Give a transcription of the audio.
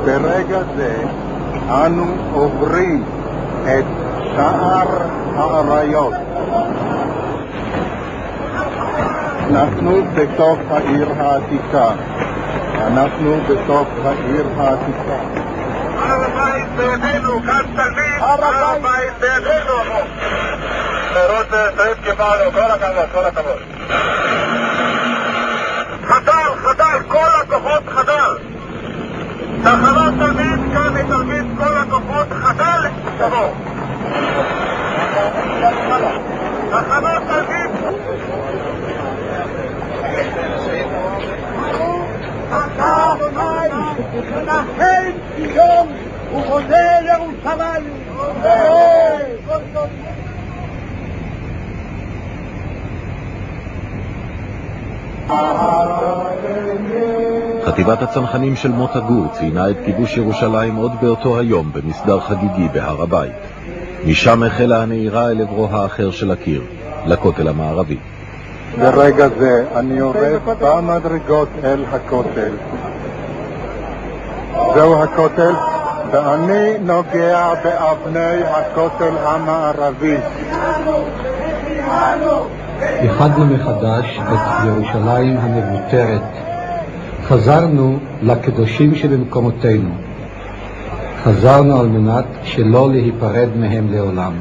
ברגע זה אנו עוברים את שער האריות. אנחנו בתוך העיר העתיקה. הר הבית בידינו, כאן תלמיד, הר הבית בידינו. רות שריף קיבלנו, כל הכבוד. חדל, כל הכוחות חדל. תחנות תלמיד, כאן מתלמיד, כל הכוחות חדל, תבוא. תחנות תלמיד. אתה אדוני, נחל ציון ובונה ירושלים. חטיבת הצנחנים של מוטה גור ציינה את כיבוש ירושלים עוד באותו היום במסדר חגיגי בהר הבית. משם החלה הנהירה אל עברו האחר של הקיר, לכותל המערבי. ברגע זה אני יורד במדרגות אל הכותל. זהו הכותל, ואני נוגע באבני הכותל המערבי. איחדנו מחדש את ירושלים המבוטרת. חזרנו לקדושים שבמקומותינו. חזרנו על מנת שלא להיפרד מהם לעולם.